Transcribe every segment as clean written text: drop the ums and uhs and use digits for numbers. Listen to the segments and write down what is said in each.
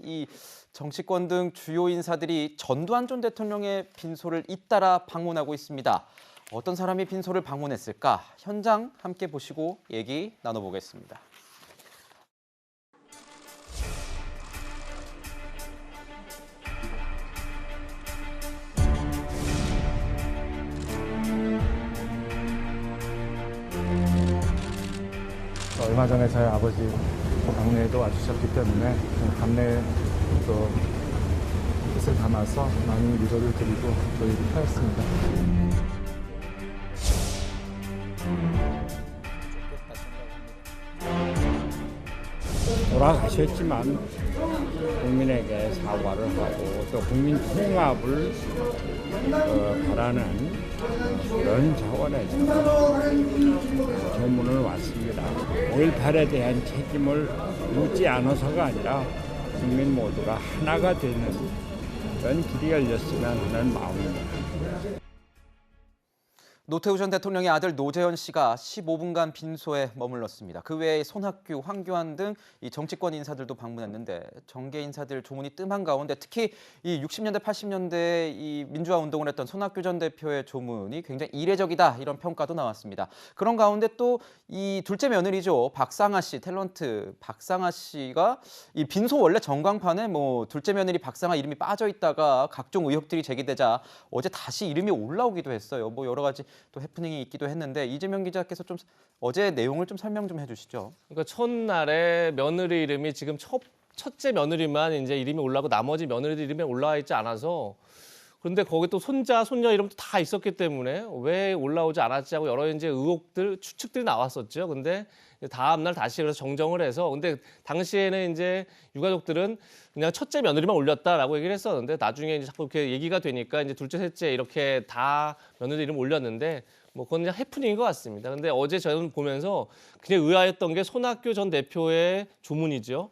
이 정치권 등 주요 인사들이 전두환 전 대통령의 빈소를 잇따라 방문하고 있습니다. 어떤 사람이 빈소를 방문했을까? 현장 함께 보시고 얘기 나눠보겠습니다. 얼마 전에 저희 아버지 방문에도 와주셨기 때문에 감내의 또 뜻을 담아서 많은 위로를 드리고 하였습니다. 돌아가셨지만 국민에게 사과를 하고 또 국민 통합을 바라는 그런 차원에서 조문을 왔습니다. 5.18에 대한 책임을 묻지 않아서가 아니라 국민 모두가 하나가 되는 그런 길이 열렸으면 하는 마음입니다. 노태우 전 대통령의 아들 노재현 씨가 15분간 빈소에 머물렀습니다. 그 외에 손학규, 황교안 등 이 정치권 인사들도 방문했는데 정계 인사들 조문이 뜸한 가운데 특히 이 60년대, 80년대 이 민주화 운동을 했던 손학규 전 대표의 조문이 굉장히 이례적이다 이런 평가도 나왔습니다. 그런 가운데 또 이 둘째 며느리죠. 박상아 씨, 탤런트 박상아 씨가 이 빈소 원래 전광판에 뭐 둘째 며느리 박상아 이름이 빠져 있다가 각종 의혹들이 제기되자 어제 다시 이름이 올라오기도 했어요. 뭐 여러 가지 또 해프닝이 있기도 했는데 이재명 기자께서 좀 어제 내용을 좀 설명 좀 해주시죠. 그러니까 첫날에 며느리 이름이 지금 첫째 며느리만 이제 이름이 올라오고 나머지 며느리들 이름이 올라와 있지 않아서 그런데 거기 또 손자, 손녀 이름도 다 있었기 때문에 왜 올라오지 않았지 하고 여러 이제 의혹들, 추측들이 나왔었죠. 근데 다음 날 다시 그래서 정정을 해서 근데 당시에는 이제 유가족들은 그냥 첫째 며느리만 올렸다라고 얘기를 했었는데 나중에 이제 자꾸 이렇게 얘기가 되니까 이제 둘째, 셋째 이렇게 다 며느리 이름 올렸는데 뭐 그건 그냥 해프닝인 것 같습니다. 근데 어제 저는 보면서 그냥 의아했던 게 손학규 전 대표의 조문이죠.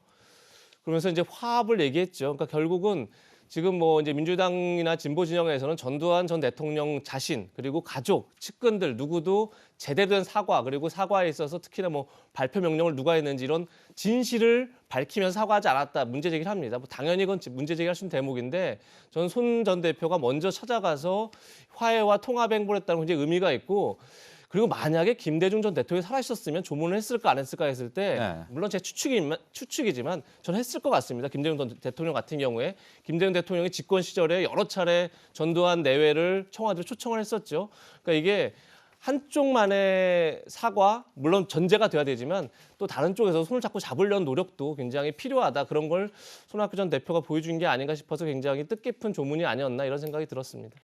그러면서 이제 화합을 얘기했죠. 그러니까 결국은 지금 뭐 이제 민주당이나 진보 진영에서는 전두환 전 대통령 자신 그리고 가족, 측근들 누구도 제대로 된 사과 그리고 사과에 있어서 특히나 뭐 발표 명령을 누가 했는지 이런 진실을 밝히면서 사과하지 않았다 문제 제기를 합니다. 뭐 당연히 이건 문제 제기할 수 있는 대목인데 저는 손 전 대표가 먼저 찾아가서 화해와 통합 행보를 했다는 건 굉장히 의미가 있고 그리고 만약에 김대중 전 대통령이 살아있었으면 조문을 했을까 안 했을까 했을 때 물론 제 추측이지만 저는 했을 것 같습니다. 김대중 전 대통령 같은 경우에 김대중 대통령이 집권 시절에 여러 차례 전두환 내외를 청와대로 초청을 했었죠. 그러니까 이게 한쪽만의 사과, 물론 전제가 돼야 되지만 또 다른 쪽에서 손을 자꾸 잡으려는 노력도 굉장히 필요하다. 그런 걸 손학규 전 대표가 보여준 게 아닌가 싶어서 굉장히 뜻깊은 조문이 아니었나 이런 생각이 들었습니다.